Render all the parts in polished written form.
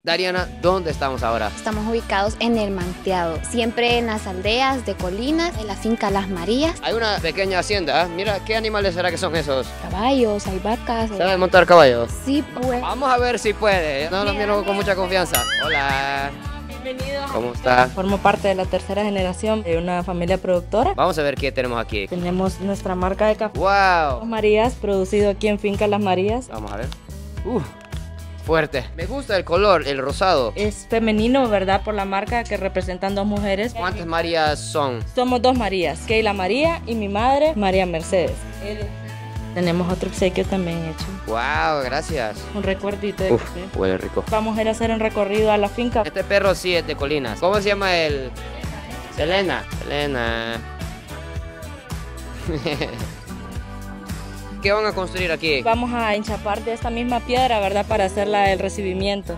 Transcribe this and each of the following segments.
Dariana, ¿dónde estamos ahora? Estamos ubicados en el Manteado, siempre en las aldeas de Colinas, en la finca Las Marías. Hay una pequeña hacienda, ¿eh? Mira, ¿qué animales será que son esos? Caballos, hay vacas. ¿Sabes montar caballos? Sí, pues. Vamos a ver si puede. No lo miro con mucha confianza. Hola. Bienvenido. ¿Cómo está? Formo parte de la tercera generación de una familia productora. Vamos a ver qué tenemos aquí. Tenemos nuestra marca de café ¡Wow! Las Marías, producido aquí en Finca Las Marías. Vamos a ver. Fuerte. Me gusta el color, el rosado. Es femenino, ¿verdad? Por la marca que representan dos mujeres. ¿Cuántas Marías son? Somos dos Marías, Keila María y mi madre, María Mercedes. Tenemos otro obsequio también hecho. ¡Wow! Gracias. Un recuerdito de café. Huele rico. Vamos a ir a hacer un recorrido a la finca. Este perro sí es de Colinas. ¿Cómo se llama el...? Selena. Selena. ¿Qué van a construir aquí? Vamos a enchapar de esta misma piedra, ¿verdad? Para hacerla el recibimiento.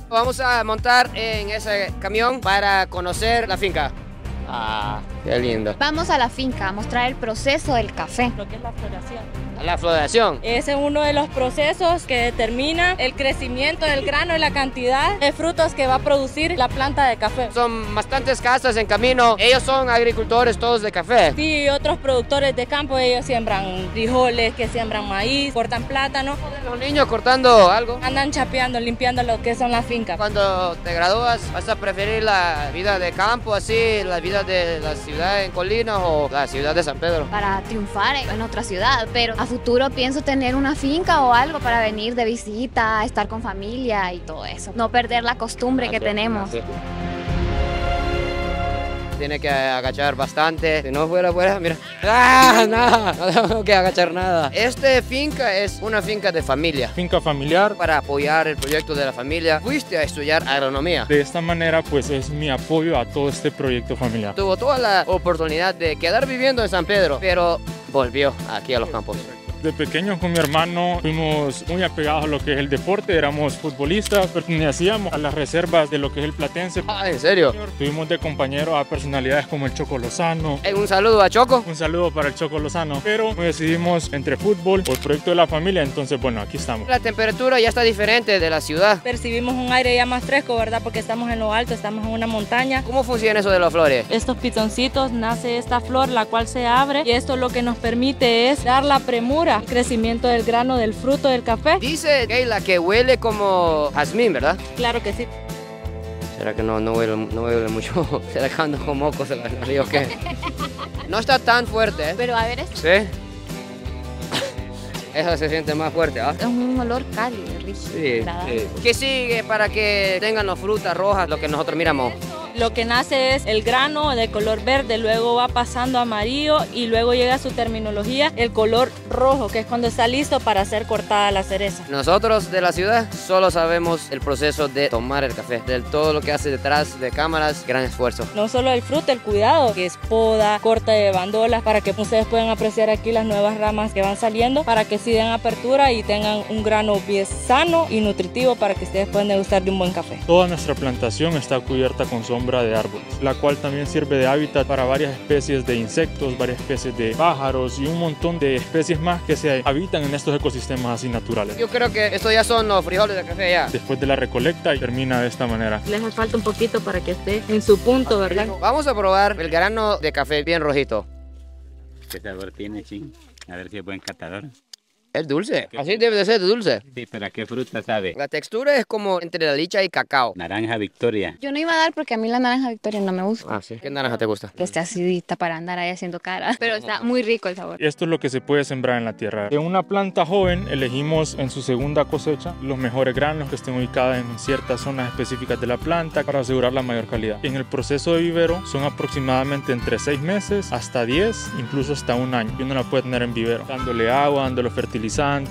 Vamos a montar en ese camión para conocer la finca. Ah, qué lindo. Vamos a la finca a mostrar el proceso del café. Lo que es la floración. La floración. Ese es uno de los procesos que determina el crecimiento del grano y la cantidad de frutos que va a producir la planta de café. Son bastantes casas en camino. Ellos son agricultores todos de café. Sí, y otros productores de campo, ellos siembran frijoles, que siembran maíz, cortan plátano. Los niños cortando algo. Andan chapeando, limpiando lo que son las fincas. Cuando te gradúas, ¿vas a preferir la vida de campo así, la vida de la ciudad en Colinas o la ciudad de San Pedro? Para triunfar en otra ciudad, pero a futuro pienso tener una finca o algo para venir de visita, estar con familia y todo eso. No perder la costumbre que tenemos. Tiene que agachar bastante. Si no fuera, mira. ¡Ah! Nada, no tengo que agachar nada. Esta finca es una finca de familia. Finca familiar. Para apoyar el proyecto de la familia, fuiste a estudiar agronomía. De esta manera, pues es mi apoyo a todo este proyecto familiar. Tuvo toda la oportunidad de quedar viviendo en San Pedro, pero volvió aquí a los campos. De pequeños con mi hermano fuimos muy apegados a lo que es el deporte, éramos futbolistas, pertenecíamos a las reservas de lo que es el Platense. Ah, ¿en serio? Tuvimos de compañeros a personalidades como el Choco Lozano. Un saludo a Choco. Un saludo para el Choco Lozano. Pero decidimos entre fútbol o el proyecto de la familia, entonces bueno, aquí estamos. La temperatura ya está diferente de la ciudad. Percibimos un aire ya más fresco, ¿verdad? Porque estamos en lo alto, estamos en una montaña. ¿Cómo funciona eso de las flores? Estos pitoncitos, nace esta flor, la cual se abre y esto lo que nos permite es dar la premura, crecimiento del grano, del fruto del café. Dice Keila que huele como jazmín, ¿verdad? Claro que sí. ¿Será que no huele mucho? ¿Será que ando con mocos en la nariz o qué? No está tan fuerte, ¿eh? Pero a ver, ¿Sí? Eso se siente más fuerte, ¿ah? es un olor cálido, rico. Sí, sí. ¿Qué sigue para que tengan las frutas rojas, lo que nosotros miramos? Lo que nace es el grano de color verde, luego va pasando a amarillo y luego llega a su terminología el color rojo, que es cuando está listo para ser cortada la cereza. Nosotros de la ciudad solo sabemos el proceso de tomar el café, de todo lo que hace detrás de cámaras, gran esfuerzo. No solo el fruto, el cuidado, que es poda, corte de bandolas, para que ustedes puedan apreciar aquí las nuevas ramas que van saliendo, para que sí den apertura y tengan un grano bien sano y nutritivo para que ustedes puedan degustar de un buen café. Toda nuestra plantación está cubierta con sombra de árboles, la cual también sirve de hábitat para varias especies de insectos, varias especies de pájaros y un montón de especies más que se habitan en estos ecosistemas así naturales. Yo creo que estos ya son los frijoles de café ya. Después de la recolecta y termina de esta manera. Les hace falta un poquito para que esté en su punto, ¿verdad? Vamos a probar el grano de café bien rojito. ¿Qué sabor tiene, Chin? A ver si es buen catador. Es dulce, así debe de ser dulce. Sí, pero ¿a qué fruta sabe? La textura es como entre la licha y cacao. Naranja Victoria. Yo no iba a dar porque a mí la naranja Victoria no me gusta. Ah, sí. ¿Qué naranja te gusta? Que esté acidita para andar ahí haciendo cara. Pero está muy rico el sabor. Esto es lo que se puede sembrar en la tierra. En una planta joven elegimos en su segunda cosecha los mejores granos que estén ubicadas en ciertas zonas específicas de la planta para asegurar la mayor calidad. En el proceso de vivero son aproximadamente entre 6 meses hasta 10, incluso hasta un año. Y uno la puede tener en vivero, dándole agua, dándole fertilizante,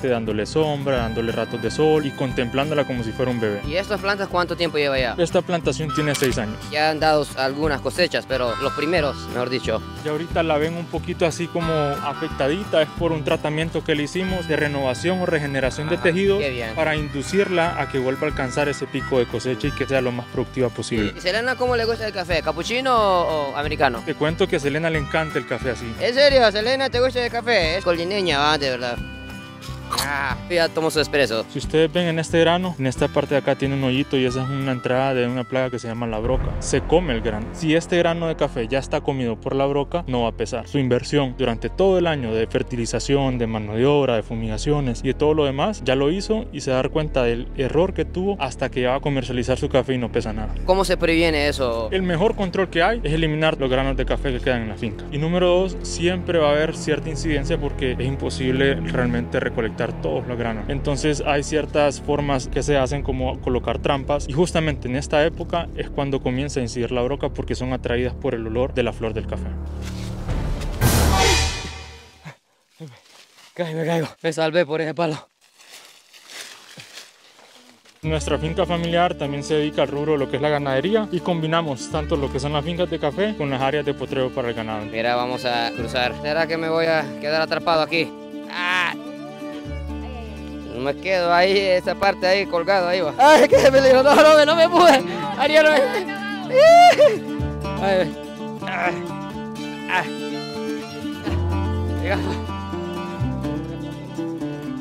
dándole sombra, dándole ratos de sol y contemplándola como si fuera un bebé. ¿Y estas plantas cuánto tiempo lleva ya? Esta plantación tiene 6 años. Ya han dado algunas cosechas, pero los primeros, mejor dicho. Y ahorita la ven un poquito así como afectadita, es por un tratamiento que le hicimos de renovación o regeneración de tejidos para inducirla a que vuelva a alcanzar ese pico de cosecha y que sea lo más productiva posible. ¿Y Selena cómo le gusta el café? ¿Capuchino o americano? Te cuento que a Selena le encanta el café así. ¿En serio? ¿Selena te gusta el café? Es colineña, ¿va? De verdad. Ya tomo su expreso. Si ustedes ven en este grano, en esta parte de acá tiene un hoyito y esa es una entrada de una plaga que se llama la broca. Se come el grano. Si este grano de café ya está comido por la broca, no va a pesar. Su inversión durante todo el año de fertilización, de mano de obra, de fumigaciones y de todo lo demás, ya lo hizo y se va a dar cuenta del error que tuvo hasta que va a comercializar su café y no pesa nada. ¿Cómo se previene eso? El mejor control que hay es eliminar los granos de café que quedan en la finca. Y número 2, siempre va a haber cierta incidencia porque es imposible realmente recolectar todos los granos. Entonces hay ciertas formas que se hacen como colocar trampas y justamente en esta época es cuando comienza a incidir la broca porque son atraídas por el olor de la flor del café. Me caigo. Me salvé por ese palo. Nuestra finca familiar también se dedica al rubro de lo que es la ganadería y combinamos tanto lo que son las fincas de café con las áreas de potrero para el ganado. Mira, vamos a cruzar. ¿Será que me voy a quedar atrapado aquí? ¡Ah! No me quedo ahí, esa parte ahí, colgado ahí va. ¡Ay, qué peligro! No me pude. Ariel, no me... ¡Ay!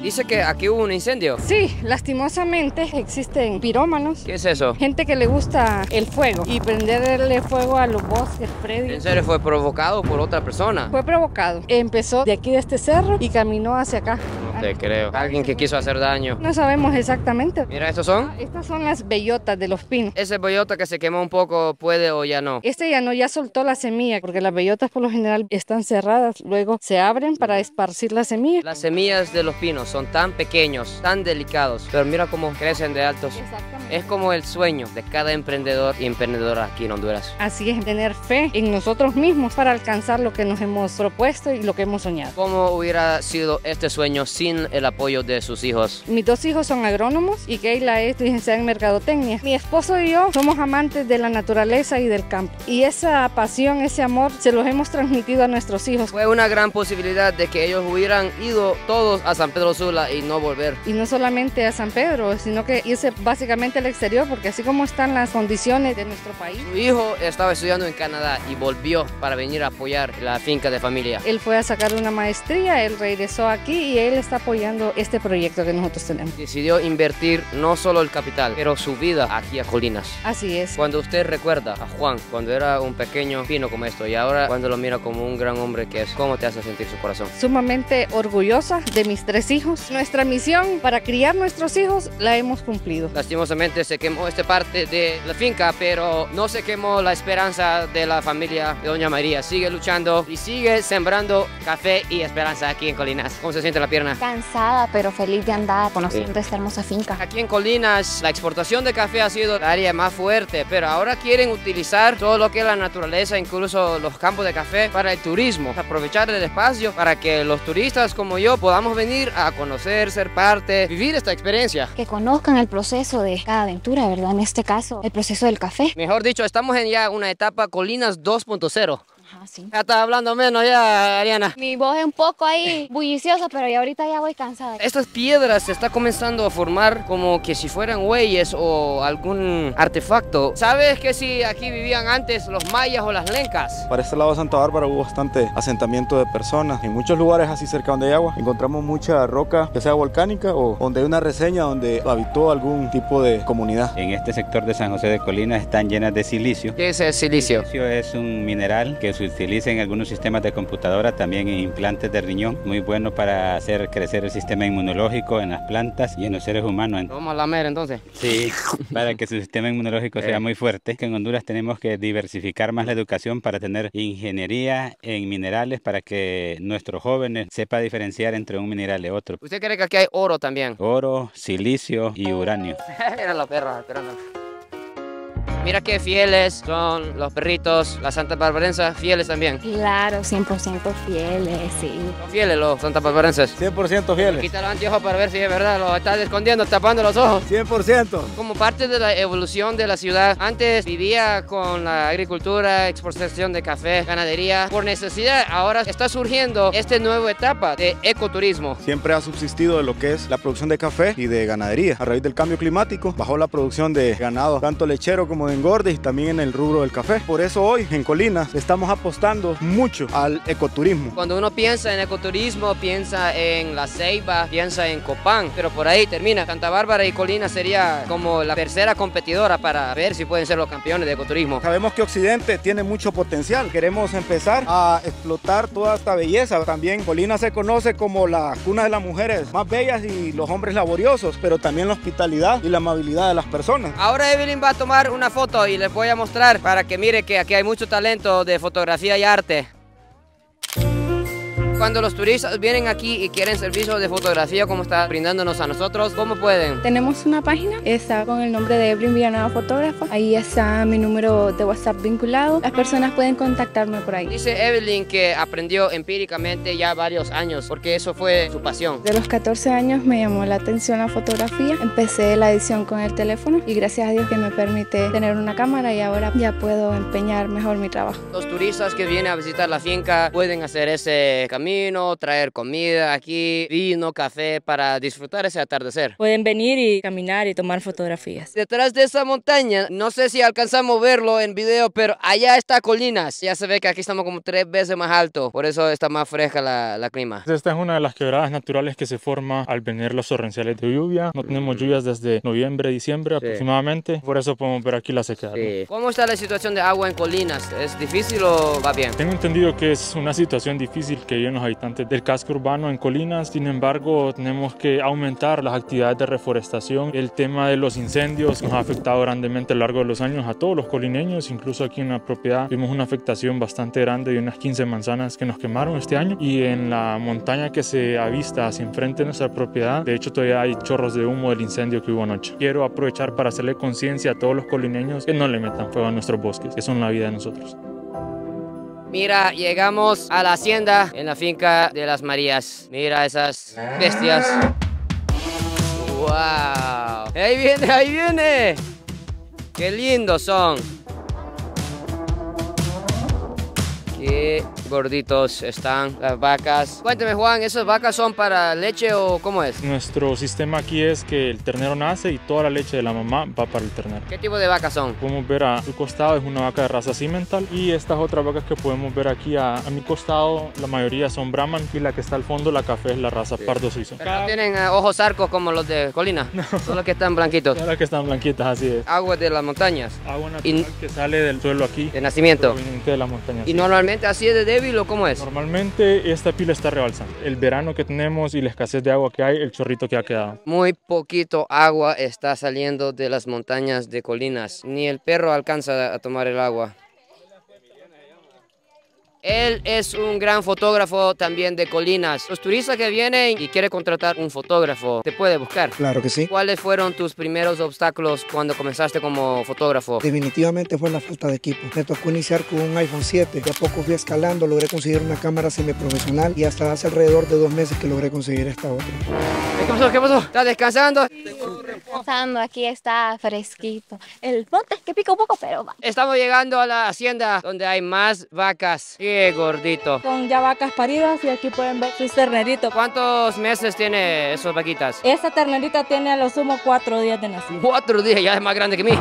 Dice que aquí hubo un incendio. Sí, lastimosamente existen pirómanos. ¿Qué es eso? Gente que le gusta el fuego y prenderle fuego a los bosques, predios. ¿En serio fue provocado por otra persona? Fue provocado. Empezó de aquí de este cerro y caminó hacia acá. No te creo. Alguien que quiso hacer daño. No sabemos exactamente. Mira, ¿estos son? Estas son las bellotas de los pinos. Ese bellota que se quemó un poco, ¿puede o ya no? Este ya no, ya soltó la semilla, porque las bellotas por lo general están cerradas, luego se abren para esparcir la semilla. Las semillas de los pinos son tan pequeños, tan delicados, pero mira cómo crecen de altos. Exactamente. Es como el sueño de cada emprendedor y emprendedora aquí en Honduras. Así es, tener fe en nosotros mismos para alcanzar lo que nos hemos propuesto y lo que hemos soñado. ¿Cómo hubiera sido este sueño sin el apoyo de sus hijos? Mis dos hijos son agrónomos y Keila es licenciada en mercadotecnia. Mi esposo y yo somos amantes de la naturaleza y del campo. Y esa pasión, ese amor, se los hemos transmitido a nuestros hijos. Fue una gran posibilidad de que ellos hubieran ido todos a San Pedro Sula y no volver. Y no solamente a San Pedro, sino que irse básicamente al exterior, porque así como están las condiciones de nuestro país. Su hijo estaba estudiando en Canadá y volvió para venir a apoyar la finca de familia. Él fue a sacar una maestría, él regresó aquí y él está apoyando este proyecto que nosotros tenemos. Decidió invertir no solo el capital, pero su vida aquí a Colinas. Así es. Cuando usted recuerda a Juan, cuando era un pequeño pino como esto, y ahora cuando lo mira como un gran hombre que es, ¿cómo te hace sentir su corazón? Sumamente orgullosa de mis 3 hijos. Nuestra misión para criar nuestros hijos la hemos cumplido. Lastimosamente se quemó esta parte de la finca, pero no se quemó la esperanza de la familia de Doña María. Sigue luchando y sigue sembrando café y esperanza aquí en Colinas. ¿Cómo se siente la pierna? Cansada, pero feliz de andar conociendo esta hermosa finca. Aquí en Colinas la exportación de café ha sido la área más fuerte, pero ahora quieren utilizar todo lo que es la naturaleza, incluso los campos de café, para el turismo. Aprovechar el espacio para que los turistas como yo podamos venir a conocer, ser parte, vivir esta experiencia. Que conozcan el proceso de cada aventura, ¿verdad? En este caso, el proceso del café. Mejor dicho, estamos en ya una etapa Colinas 2.0. Ajá, sí. Ya estás hablando menos ya, Ariana. Mi voz es un poco ahí bulliciosa, pero ya ahorita ya voy cansada. Estas piedras se está comenzando a formar como que si fueran huellas o algún artefacto. ¿Sabes que si aquí vivían antes los mayas o las lencas? Para este lado de Santa Bárbara hubo bastante asentamiento de personas. En muchos lugares así cerca donde hay agua encontramos mucha roca, ya sea volcánica o donde hay una reseña donde habitó algún tipo de comunidad. En este sector de San José de Colinas están llenas de silicio. ¿Qué es el silicio? El silicio es un mineral que se utiliza en algunos sistemas de computadora, también en implantes de riñón, muy bueno para hacer crecer el sistema inmunológico en las plantas y en los seres humanos. Vamos a lamer entonces. Sí, para que su sistema inmunológico sea muy fuerte. En Honduras tenemos que diversificar más la educación para tener ingeniería en minerales para que nuestros jóvenes sepan diferenciar entre un mineral y otro. ¿Usted cree que aquí hay oro también? Oro, silicio y uranio. Mira la perra esperando. Mira qué fieles son los perritos, las santas barbarenses, fieles también. Claro, 100% fieles, sí. Son fieles los santas barbarenses. 100% fieles. Quita los anteojos para ver si es verdad, los estás escondiendo, tapando los ojos. 100%. Como parte de la evolución de la ciudad, antes vivía con la agricultura, exportación de café, ganadería. Por necesidad, ahora está surgiendo esta nueva etapa de ecoturismo. Siempre ha subsistido de lo que es la producción de café y de ganadería. A raíz del cambio climático, bajó la producción de ganado, tanto lechero como de engorde y también en el rubro del café. Por eso hoy en Colinas estamos apostando mucho al ecoturismo. Cuando uno piensa en ecoturismo, piensa en La Ceiba, piensa en Copán, pero por ahí termina. Santa Bárbara y Colinas sería como la tercera competidora para ver si pueden ser los campeones de ecoturismo. Sabemos que Occidente tiene mucho potencial. Queremos empezar a explotar toda esta belleza. También Colinas se conoce como la cuna de las mujeres más bellas y los hombres laboriosos, pero también la hospitalidad y la amabilidad de las personas. Ahora Evelyn va a tomar una foto y les voy a mostrar para que mire que aquí hay mucho talento de fotografía y arte. Cuando los turistas vienen aquí y quieren servicios de fotografía como está brindándonos a nosotros, ¿cómo pueden? Tenemos una página, está con el nombre de Evelyn Villanueva Fotógrafa. Ahí está mi número de WhatsApp vinculado. Las personas pueden contactarme por ahí. Dice Evelyn que aprendió empíricamente ya varios años, porque eso fue su pasión. De los 14 años me llamó la atención la fotografía. Empecé la edición con el teléfono y gracias a Dios que me permite tener una cámara y ahora ya puedo empeñar mejor mi trabajo. Los turistas que vienen a visitar la finca pueden hacer ese camino, traer comida aquí, vino, café para disfrutar ese atardecer. Pueden venir y caminar y tomar fotografías. Detrás de esa montaña, no sé si alcanzamos a verlo en video, pero allá está Colinas. Ya se ve que aquí estamos como 3 veces más alto, por eso está más fresca la clima. Esta es una de las quebradas naturales que se forma al venir los torrenciales de lluvia. No tenemos lluvias desde noviembre, diciembre aproximadamente, por eso podemos ver aquí la sequedad. Sí. ¿Cómo está la situación de agua en Colinas? ¿Es difícil o va bien? Tengo entendido que es una situación difícil que viven los habitantes del casco urbano en Colinas. Sin embargo, tenemos que aumentar las actividades de reforestación. El tema de los incendios nos ha afectado grandemente a lo largo de los años a todos los colineños. Incluso aquí en la propiedad vimos una afectación bastante grande de unas 15 manzanas que nos quemaron este año. Y en la montaña que se avista hacia enfrente de nuestra propiedad, de hecho todavía hay chorros de humo del incendio que hubo anoche. Quiero aprovechar para hacerle conciencia a todos los colineños que no le metan fuego a nuestros bosques, que son la vida de nosotros. Mira, llegamos a la hacienda en la finca de las Marías. Mira esas bestias. ¡Wow! ¡Ahí viene, ahí viene! ¡Qué lindos son! Qué gorditos están las vacas. Cuénteme, Juan, ¿esas vacas son para leche o cómo es? Nuestro sistema aquí es que el ternero nace y toda la leche de la mamá va para el ternero. ¿Qué tipo de vacas son? Podemos ver a su costado, es una vaca de raza cimental, y estas otras vacas que podemos ver aquí a mi costado, la mayoría son Brahman, y la que está al fondo, la café, es la raza pardo suizo. ¿Pero no tienen ojos arcos como los de Colina? No. Solo que están blanquitos. Todas las que están blanquitas, así es. Agua de las montañas. Agua natural que sale del suelo aquí. De nacimiento. Proveniente de las montañas. ¿Y normalmente así es de débil o cómo es? Normalmente esta pila está rebalsando. El verano que tenemos y la escasez de agua que hay, el chorrito que ha quedado. Muy poquito agua está saliendo de las montañas de Colinas. Ni el perro alcanza a tomar el agua. Él es un gran fotógrafo también de Colinas. Los turistas que vienen y quieren contratar un fotógrafo, ¿te puede buscar? Claro que sí. ¿Cuáles fueron tus primeros obstáculos cuando comenzaste como fotógrafo? Definitivamente fue la falta de equipo. Me tocó iniciar con un iPhone 7. De a poco fui escalando, logré conseguir una cámara semiprofesional y hasta hace alrededor de 2 meses que logré conseguir esta otra. ¿Qué pasó? ¿Qué pasó? ¿Estás descansando? Descansando, aquí está fresquito. El monte que pica un poco, pero va. Estamos llegando a la hacienda donde hay más vacas. ¡Qué gordito! Son ya vacas paridas y aquí pueden ver sus terneritos. ¿Cuántos meses tiene esos vaquitas? Esta ternerita tiene a lo sumo 4 días de nacido. 4 días, ya es más grande que mí.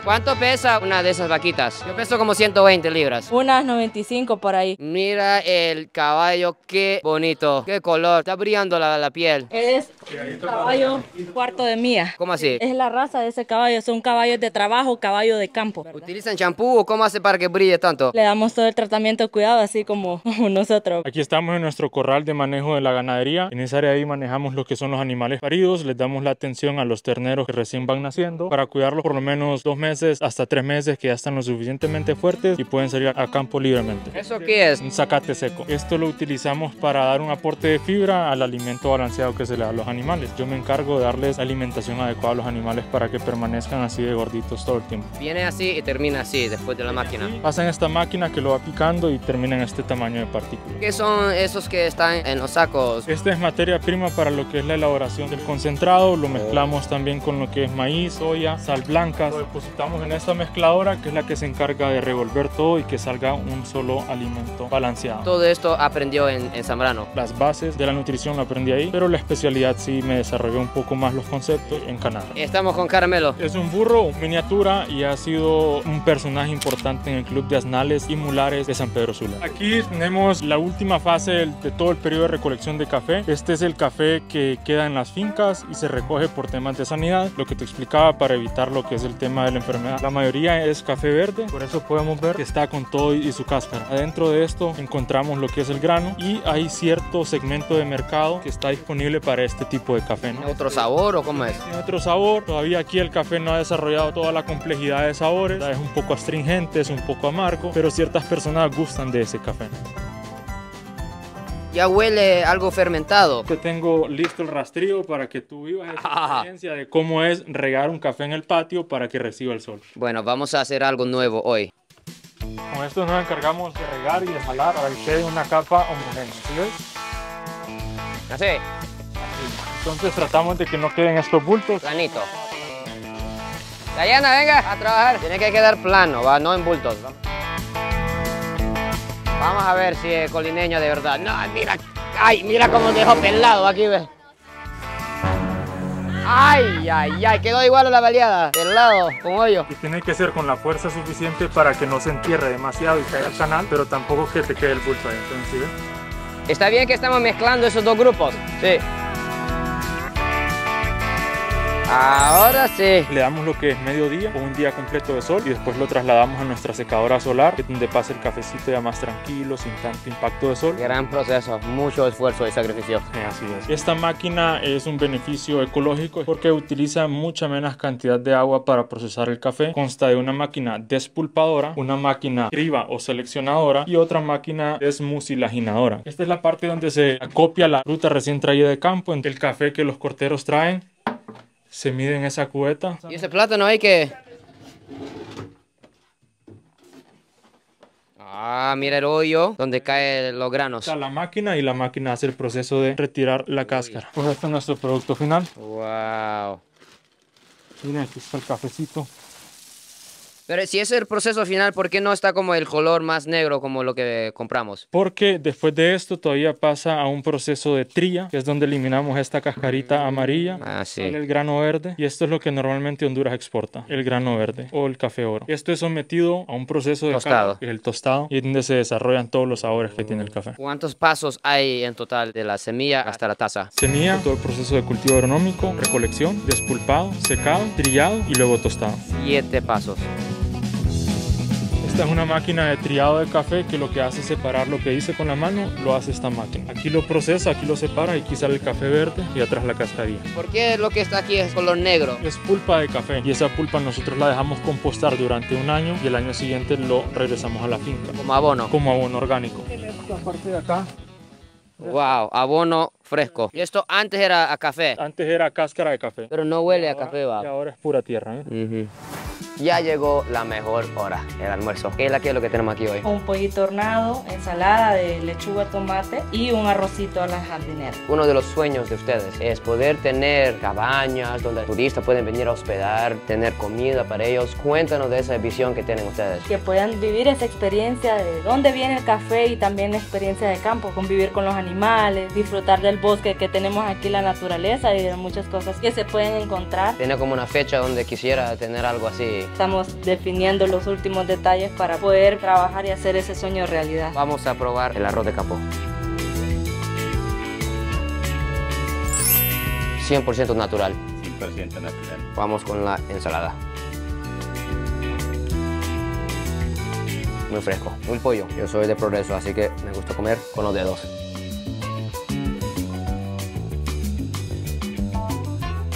¿Cuánto pesa una de esas vaquitas? Yo peso como 120 libras. Unas 95 por ahí. Mira el caballo, qué bonito, qué color, está brillando la piel. Es un caballo cuarto de mía. ¿Cómo así? Es la raza de ese caballo, son caballos de trabajo, caballo de campo. ¿Utilizan champú o cómo hace para que brille tanto? Le damos todo el tratamiento de cuidado, así como nosotros. Aquí estamos en nuestro corral de manejo de la ganadería. En esa área ahí manejamos lo que son los animales paridos, les damos la atención a los terneros que recién van naciendo para cuidarlos por lo menos 2 meses hasta 3 meses que ya están lo suficientemente fuertes y pueden salir a campo libremente. ¿Eso qué es? Un zacate seco. Esto lo utilizamos para dar un aporte de fibra al alimento balanceado que se le da a los animales. Yo me encargo de darles alimentación adecuada a los animales para que permanezcan así de gorditos todo el tiempo. Viene así y termina así después de la máquina. Pasan esta máquina que lo va picando y termina en este tamaño de partículas. ¿Qué son esos que están en los sacos? Esta es materia prima para lo que es la elaboración del concentrado. Lo mezclamos también con lo que es maíz, soya, sal blanca. depositamos en esta mezcladora, que es la que se encarga de revolver todo y que salga un solo alimento balanceado. Todo esto aprendió en Zambrano. Las bases de la nutrición la aprendí ahí, pero la especialidad sí me desarrolló un poco más los conceptos en Canadá. Estamos con Caramelo. Es un burro miniatura y ha sido un personaje importante en el Club de Asnales y Mulares de San Pedro Sula. Aquí tenemos la última fase de todo el periodo de recolección de café. Este es el café que queda en las fincas y se recoge por temas de sanidad, lo que te explicaba, para evitar lo que es el tema de la enfermedad. La mayoría es café verde, por eso podemos ver que está con todo y su cáscara. Adentro de esto encontramos lo que es el grano y hay cierto segmento de mercado que está disponible para este tipo de café, ¿no? ¿Otro sabor o cómo es? Tiene otro sabor. Todavía aquí el café no ha desarrollado toda la complejidad de sabores. Es un poco astringente, es un poco amargo, pero ciertas personas gustan de ese café. Ya huele algo fermentado. Te tengo listo el rastrillo para que tú vivas esa experiencia de cómo es regar un café en el patio para que reciba el sol. Bueno, vamos a hacer algo nuevo hoy. Con esto nos encargamos de regar y de jalar para que quede una capa homogénea. ¿Sí ves? ¿Así? Así. Entonces tratamos de que no queden estos bultos. Planito. Dayana, venga a trabajar. Tiene que quedar plano, ¿va? No en bultos. Vamos a ver si es colineño de verdad. No, mira. Ay, mira cómo dejó pelado aquí, ¿ves? Ay, ay, ay. Quedó igual a la baleada. Pelado, con hoyo. Y tiene que ser con la fuerza suficiente para que no se entierre demasiado y caiga al canal, pero tampoco que te quede el bulto ahí. Entonces, ¿sí ves? Está bien que estamos mezclando esos dos grupos. Sí. Ahora sí. Le damos lo que es mediodía o un día completo de sol y después lo trasladamos a nuestra secadora solar, donde pasa el cafecito ya más tranquilo, sin tanto impacto de sol. Gran proceso, mucho esfuerzo y sacrificio. Así es. Esta máquina es un beneficio ecológico porque utiliza mucha menos cantidad de agua para procesar el café. Consta de una máquina despulpadora, una máquina criba o seleccionadora y otra máquina desmucilaginadora. Esta es la parte donde se acopia la fruta recién traída de campo, el café que los corteros traen. Se mide en esa cubeta. ¿Y ese plátano hay que...? Ah, mira el hoyo donde caen los granos. Está la máquina y la máquina hace el proceso de retirar la cáscara. Pues este es nuestro producto final. Wow. Miren, aquí está el cafecito. Pero si ese es el proceso final, ¿por qué no está como el color más negro como lo que compramos? Porque después de esto todavía pasa a un proceso de tría, que es donde eliminamos esta cascarita amarilla. Ah, sí. Sale el grano verde. Y esto es lo que normalmente Honduras exporta, el grano verde o el café oro. Esto es sometido a un proceso de tostado, que es el tostado, y es donde se desarrollan todos los sabores que tiene el café. ¿Cuántos pasos hay en total de la semilla hasta la taza? Semilla, todo el proceso de cultivo agronómico, recolección, despulpado, secado, trillado y luego tostado. 7 pasos. Esta es una máquina de triado de café que lo que hace es separar lo que hice con la mano, lo hace esta máquina. Aquí lo procesa, aquí lo separa y aquí sale el café verde y atrás la cascarilla. ¿Por qué lo que está aquí es color negro? Es pulpa de café y esa pulpa nosotros la dejamos compostar durante un año y el año siguiente lo regresamos a la finca. Como abono. Como abono orgánico. Esta parte de acá. Wow, abono fresco. Y esto antes era a café. Antes era cáscara de café. Pero no huele a café, va. Y ahora es pura tierra, ¿eh? Ya llegó la mejor hora, el almuerzo. ¿Qué es lo que tenemos aquí hoy? Un pollito hornado, ensalada de lechuga, tomate y un arrocito a la jardinera. Uno de los sueños de ustedes es poder tener cabañas donde turistas pueden venir a hospedar, tener comida para ellos. Cuéntanos de esa visión que tienen ustedes. Que puedan vivir esa experiencia de dónde viene el café y también la experiencia de campo, convivir con los animales, disfrutar del bosque que tenemos aquí, la naturaleza y de muchas cosas que se pueden encontrar. Tiene como una fecha donde quisiera tener algo así. Estamos definiendo los últimos detalles para poder trabajar y hacer ese sueño realidad. Vamos a probar el arroz de campo. 100% natural. 100% natural. Vamos con la ensalada. Muy fresco, muy pollo. Yo soy de Progreso, así que me gusta comer con los dedos.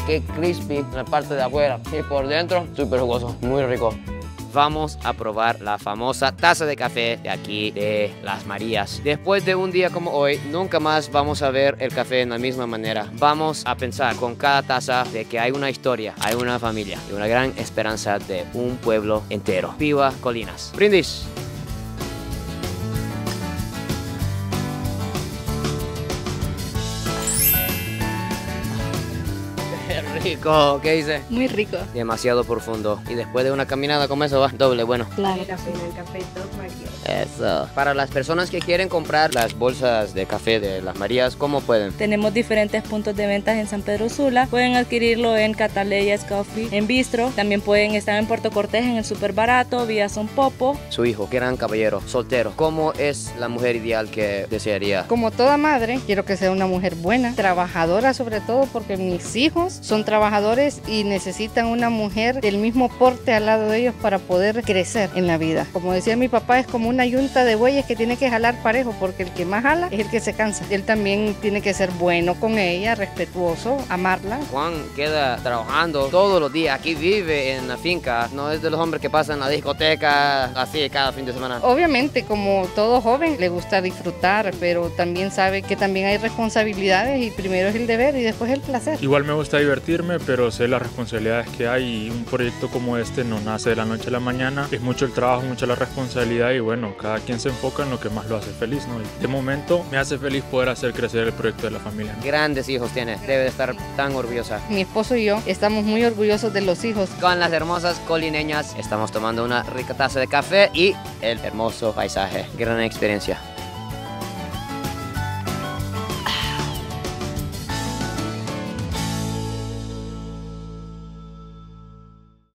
Qué crispy en la parte de afuera y por dentro súper jugoso, muy rico. Vamos a probar la famosa taza de café de aquí de Las Marías. Después de un día como hoy, nunca más vamos a ver el café de la misma manera. Vamos a pensar con cada taza de que hay una historia, hay una familia y una gran esperanza de un pueblo entero. ¡Viva Colinas! ¡Brindis! Rico. rico, ¿qué dice? Muy rico. Demasiado profundo. Y después de una caminada como eso va doble bueno. Claro. Eso. Para las personas que quieren comprar las bolsas de café de las Marías, ¿cómo pueden? Tenemos diferentes puntos de ventas en San Pedro Sula. Pueden adquirirlo en Cataleyas Coffee, en Bistro. También pueden estar en Puerto Cortés en el Super Barato, vía Son Popo. Su hijo, gran caballero, soltero. ¿Cómo es la mujer ideal que desearía? Como toda madre, quiero que sea una mujer buena, trabajadora sobre todo, porque mis hijos son trabajadores y necesitan una mujer del mismo porte al lado de ellos para poder crecer en la vida. Como decía mi papá, es como una yunta de bueyes que tiene que jalar parejo, porque el que más jala es el que se cansa. Él también tiene que ser bueno con ella, respetuoso, amarla. Juan queda trabajando todos los días, aquí vive en la finca, no es de los hombres que pasan en la discoteca así cada fin de semana. Obviamente, como todo joven, le gusta disfrutar, pero también sabe que también hay responsabilidades y primero es el deber y después el placer. Igual me gusta divertirme, pero sé las responsabilidades que hay y un proyecto como este no nace de la noche a la mañana. Es mucho el trabajo, mucha la responsabilidad y bueno, cada quien se enfoca en lo que más lo hace feliz, ¿no? Y de momento me hace feliz poder hacer crecer el proyecto de la familia, ¿no? Grandes hijos tiene, debe de estar tan orgullosa. Mi esposo y yo estamos muy orgullosos de los hijos. Con las hermosas colineñas estamos tomando una rica taza de café y el hermoso paisaje. Gran experiencia.